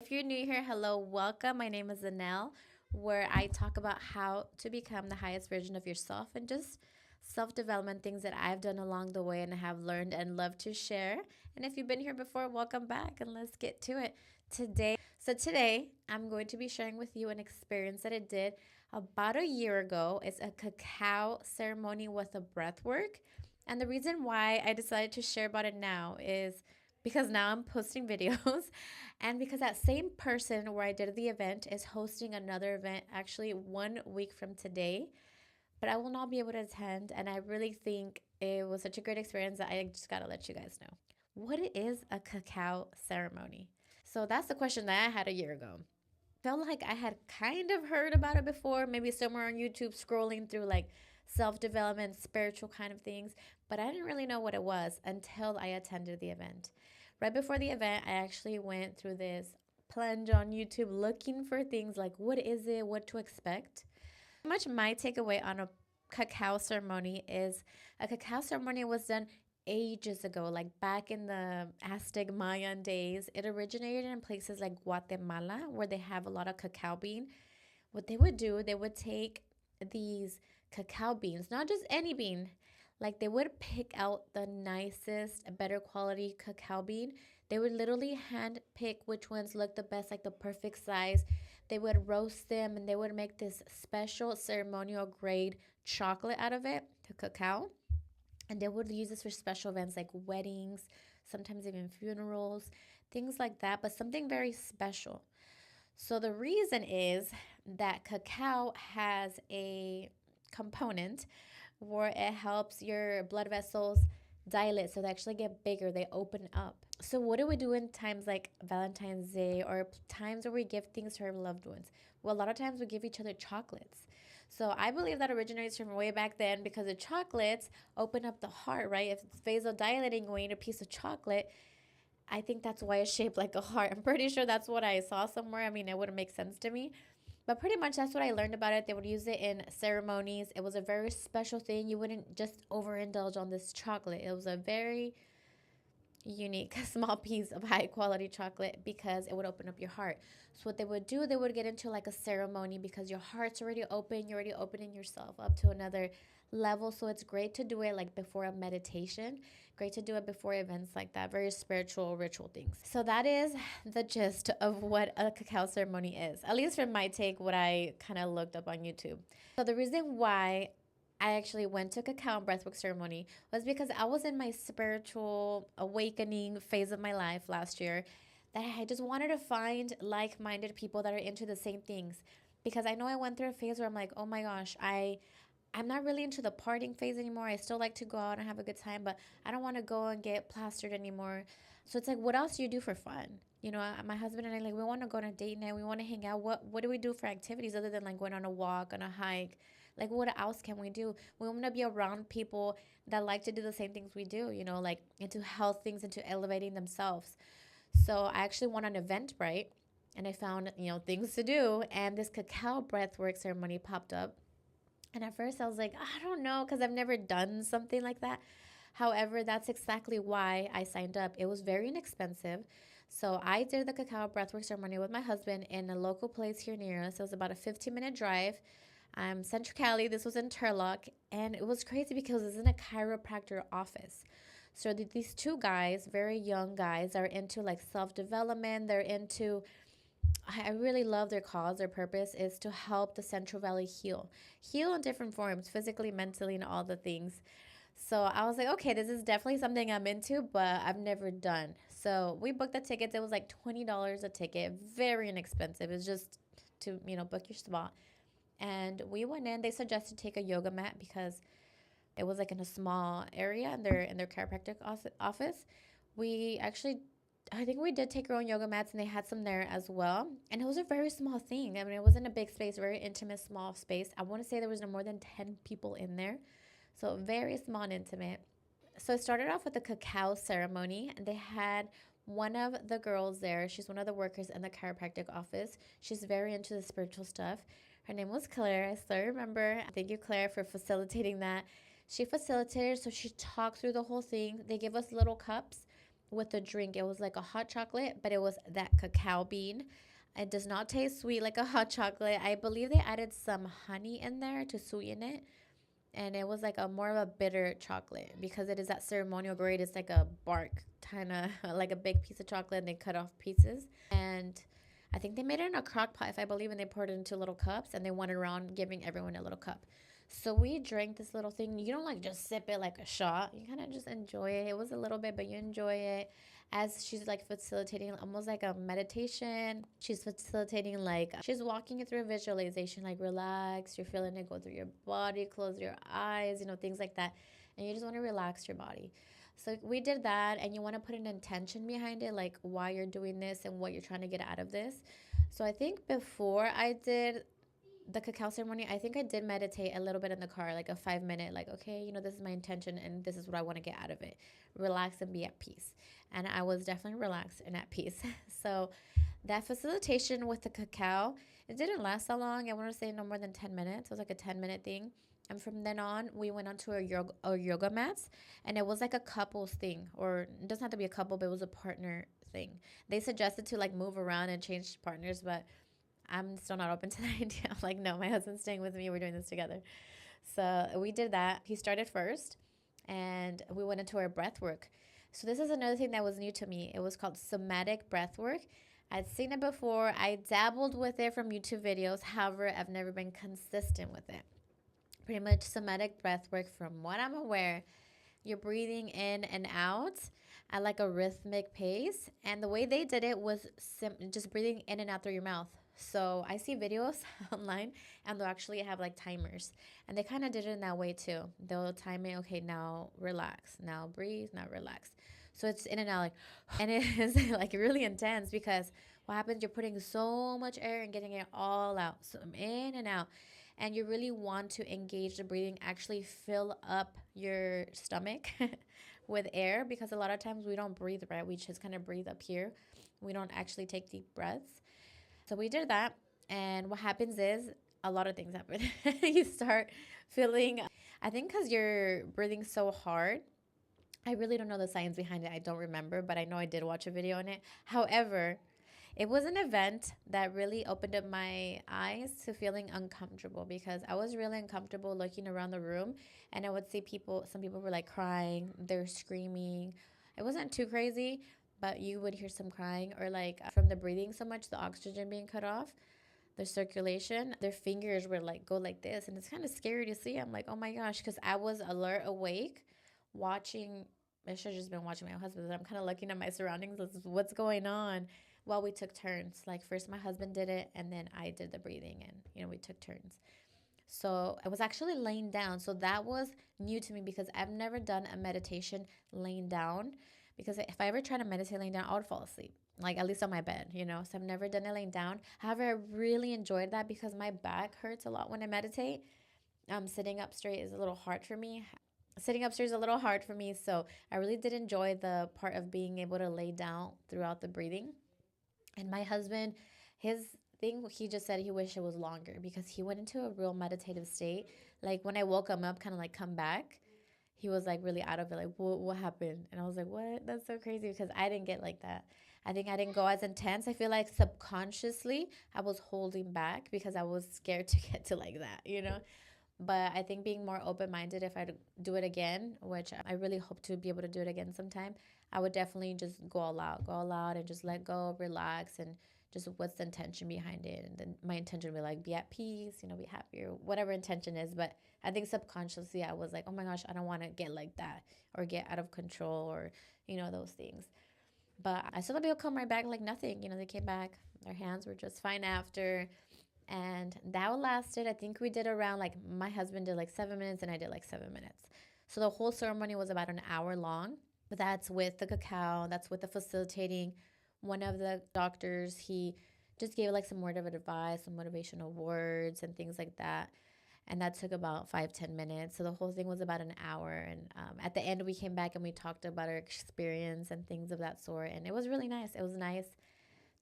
if you're new here, hello, welcome. My name is Anel, where I talk about how to become the highest version of yourself and just self development things that I've done along the way and have learned and love to share. And if you've been here before, welcome back and let's get to it today, I'm going to be sharing with you an experience that I did about a year ago. It's a cacao ceremony with a breathwork. And the reason why I decided to share about it now is because now I'm posting videos and because that same person where I did the event is hosting another event actually 1 week from today, but I will not be able to attend. And I really think it was such a great experience that I just got to let you guys know. What is a cacao ceremony? So that's the question that I had a year ago. Felt like I had kind of heard about it before, maybe somewhere on YouTube scrolling through like self development, spiritual kind of things, but I didn't really know what it was until I attended the event. Right before the event, I actually went through this plunge on YouTube looking for things like what is it, what to expect. Pretty much my takeaway on a cacao ceremony is a cacao ceremony was done ages ago, like back in the Aztec Mayan days. It originated in places like Guatemala, where they have a lot of cacao bean. What they would do, they would take these cacao beans, not just any bean, like they would pick out the nicest, better quality cacao bean. They would literally hand pick which ones look the best, like the perfect size. They would roast them and they would make this special ceremonial grade chocolate out of it, the cacao. And they would use this for special events like weddings, sometimes even funerals, things like that, but something very special. So the reason is that cacao has a component where it helps your blood vessels dilate, so they actually get bigger, they open up. So what do we do in times like Valentine's Day or times where we give things to our loved ones? Well, a lot of times we give each other chocolates. So I believe that originates from way back then because the chocolates open up the heart, right? If it's vasodilating, when you eat a piece of chocolate, I think that's why it's shaped like a heart. I'm pretty sure that's what I saw somewhere. I mean, it wouldn't make sense to me. But pretty much that's what I learned about it. They would use it in ceremonies. It was a very special thing. You wouldn't just overindulge on this chocolate. It was a very unique small piece of high quality chocolate because it would open up your heart. So what they would do, they would get into like a ceremony because your heart's already open, you're already opening yourself up to another level. So it's great to do it like before a meditation, great to do it before events like that, very spiritual ritual things. So that is the gist of what a cacao ceremony is, at least from my take, what I kind of looked up on YouTube. So the reason why I actually went to cacao and breathwork ceremony was because I was in my spiritual awakening phase of my life last year, that I just wanted to find like-minded people that are into the same things. Because I know I went through a phase where I'm like, oh my gosh, I'm not really into the partying phase anymore. I still like to go out and have a good time, but I don't want to go and get plastered anymore. So it's like, what else do you do for fun? You know, my husband and I, like, we want to go on a date night. We want to hang out. What do we do for activities other than like going on a walk, on a hike? Like, what else can we do? We want to be around people that like to do the same things we do, you know, like into health things, into elevating themselves. So I actually went on Eventbrite and I found, you know, things to do. And this cacao breathwork ceremony popped up. And at first I was like, I don't know, because I've never done something like that. However, that's exactly why I signed up. It was very inexpensive. So I did the cacao breathwork ceremony with my husband in a local place here near us. It was about a 15-minute drive. Central Cali. This was in Turlock. And it was crazy because it was in a chiropractor office. So these two guys, very young guys, are into like self-development. They're into, I really love their cause. Their purpose is to help the Central Valley heal in different forms, physically, mentally, and all the things. So I was like, okay, this is definitely something I'm into, but I've never done. So we booked the tickets. It was like $20 a ticket, very inexpensive. It's just to, you know, book your spot. And we went in. They suggested take a yoga mat because it was like in a small area in their chiropractic office. We actually, I think we did take our own yoga mats, and they had some there as well. And it was a very small thing. I mean, it wasn't a big space, very intimate, small space. I want to say there was no more than 10 people in there. So very small and intimate. So it started off with a cacao ceremony, and they had one of the girls there. She's one of the workers in the chiropractic office. She's very into the spiritual stuff. Her name was Claire. I still remember. Thank you, Claire, for facilitating that. She facilitated, so she talked through the whole thing. They gave us little cups, with the drink. It was like a hot chocolate, but it was that cacao bean. It does not taste sweet like a hot chocolate. I believe they added some honey in there to sweeten it, and it was like a more of a bitter chocolate because it is that ceremonial grade. It's like a bark kind of like a big piece of chocolate, and they cut off pieces. And I think they made it in a crock pot, if I believe, and they poured it into little cups, and they went around giving everyone a little cup. So we drank this little thing. You don't like just sip it like a shot. You kind of just enjoy it. It was a little bit, but you enjoy it as she's like facilitating almost like a meditation. She's facilitating like she's walking you through a visualization, like relax, you're feeling it go through your body, close your eyes, things like that. And you just want to relax your body. So we did that, and you want to put an intention behind it, like why you're doing this and what you're trying to get out of this. So I think before I did the cacao ceremony, I think I did meditate a little bit in the car, like a 5 minute, like, okay, this is my intention and this is what I want to get out of it. Relax and be at peace. And I was definitely relaxed and at peace. So that facilitation with the cacao, it didn't last that long. I want to say no more than 10 minutes. It was like a 10-minute thing. And from then on, we went on to our yoga mats, and it was like a couples thing, or it doesn't have to be a couple, but it was a partner thing. They suggested to like move around and change partners, but I'm still not open to the idea. I'm like, no, my husband's staying with me. We're doing this together. So we did that. He started first, and we went into our breath work. So this is another thing that was new to me. It was called Somatic Breathwork. I'd seen it before. I dabbled with it from YouTube videos. However, I've never been consistent with it. Pretty much somatic breathwork, from what I'm aware, you're breathing in and out at like a rhythmic pace. And the way they did it was just breathing in and out through your mouth. So I see videos online, and they'll actually have like timers. And they kind of did it in that way too. They'll time it, okay, now relax, now breathe, now relax. So it's in and out, like, and it is like really intense because what happens, you're putting so much air and getting it all out. So in and out. And you really want to engage the breathing, actually fill up your stomach with air, because a lot of times we don't breathe right. We just kind of breathe up here. We don't actually take deep breaths. So we did that. And what happens is a lot of things happen. You start feeling, I think because you're breathing so hard. I really don't know the science behind it. I don't remember, but I know I did watch a video on it. However, it was an event that really opened up my eyes to feeling uncomfortable, because I was really uncomfortable looking around the room, and I would see some people were like crying, they're screaming. It wasn't too crazy, but you would hear some crying, or like from the breathing so much, the oxygen being cut off, the circulation, their fingers would like go like this. And it's kind of scary to see. I'm like, oh my gosh, because I was alert, awake, watching. I should have just been watching my husband. I'm kind of looking at my surroundings. What's going on? Well, we took turns. Like first my husband did it, and then I did the breathing, and we took turns. So I was actually laying down. So that was new to me, because I've never done a meditation laying down. Because if I ever try to meditate laying down, I would fall asleep, like at least on my bed, So I've never done it laying down. However, I really enjoyed that because my back hurts a lot when I meditate. Sitting up straight is a little hard for me. Sitting up straight is a little hard for me. So I really did enjoy the part of being able to lay down throughout the breathing. And my husband, his thing, he just said he wished it was longer, because he went into a real meditative state. Like when I woke him up, kind of like come back, he was like really out of it. Like, what happened? And I was like, what? That's so crazy, because I didn't get like that. I think I didn't go as intense. I feel like subconsciously I was holding back because I was scared to get to like that. But I think being more open minded, if I do it again, which I really hope to be able to do it again sometime, I would definitely just go all out and just let go, relax, and just what's the intention behind it. And then my intention would be like, be at peace, be happy, or whatever intention is. But I think subconsciously I was like, oh my gosh, I don't want to get like that or get out of control, or, those things. But I saw the people come right back like nothing. They came back, their hands were just fine after. And that lasted, I think we did around, like, my husband did like 7 minutes and I did like 7 minutes. So the whole ceremony was about an hour long. But that's with the cacao, that's with the facilitating. One of the doctors, he just gave like some word of advice, some motivational words and things like that. And that took about 5-10 minutes. So the whole thing was about an hour. And at the end, we came back and we talked about our experience and things of that sort. And it was really nice. It was nice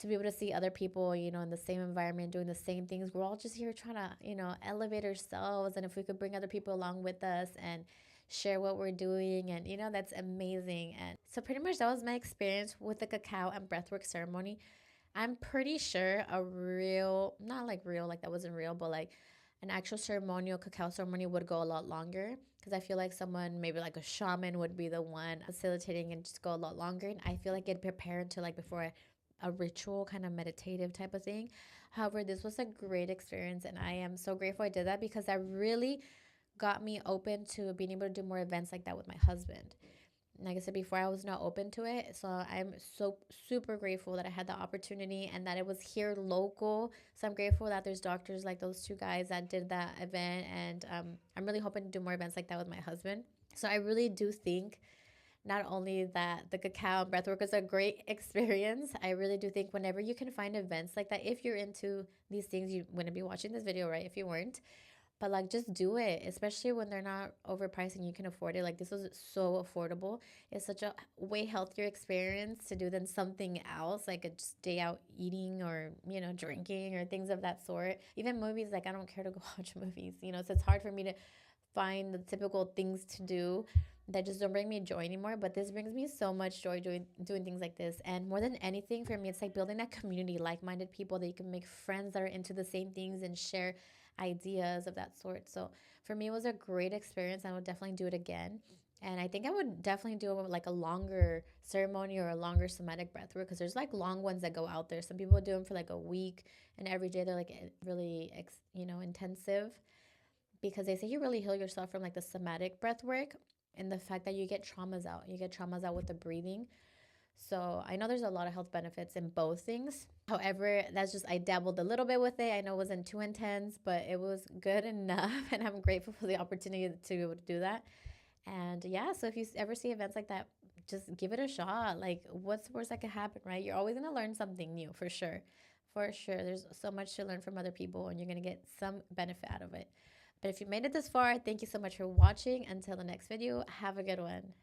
to be able to see other people, in the same environment, doing the same things. We're all just here trying to, elevate ourselves. And if we could bring other people along with us and share what we're doing. And, that's amazing. And so, pretty much, that was my experience with the cacao and breathwork ceremony. I'm pretty sure a real, not like real, like that wasn't real, but like an actual ceremonial cacao ceremony would go a lot longer because I feel like someone, maybe like a shaman, would be the one facilitating and just go a lot longer. And I feel like it prepared to like before a ritual kind of meditative type of thing. However, this was a great experience and I am so grateful I did that because that really got me open to being able to do more events like that with my husband. Like I said before, I was not open to it. So I'm so super grateful that I had the opportunity and that it was here local. So I'm grateful that there's doctors like those two guys that did that event. And I'm really hoping to do more events like that with my husband. So I really do think not only that the cacao and breathwork is a great experience, I really do think whenever you can find events like that, if you're into these things, you wouldn't be watching this video, right? If you weren't, but like just do it, especially when they're not overpriced and you can afford it. Like this was so affordable. It's such a way healthier experience to do than something else, like a just day out eating or, drinking or things of that sort. Even movies, like I don't care to go watch movies, so it's hard for me to find the typical things to do that just don't bring me joy anymore. But this brings me so much joy doing things like this. And more than anything, for me, it's like building that community, like-minded people that you can make friends that are into the same things and share ideas of that sort. So for me, it was a great experience. I would definitely do it again. And I think I would definitely do like a longer ceremony or a longer somatic breath work because there's like long ones that go out there. Some people do them for like a week and every day they're like really, intensive because they say you really heal yourself from like the somatic breath work and the fact that you get traumas out. You get traumas out with the breathing. So I know there's a lot of health benefits in both things. However, that's just, I dabbled a little bit with it. I know it wasn't too intense, but it was good enough. And I'm grateful for the opportunity to be able to do that. And yeah, so if you ever see events like that, just give it a shot. Like, what's the worst that could happen, right? You're always going to learn something new for sure. For sure. There's so much to learn from other people, and you're going to get some benefit out of it. But if you made it this far, thank you so much for watching. Until the next video, have a good one.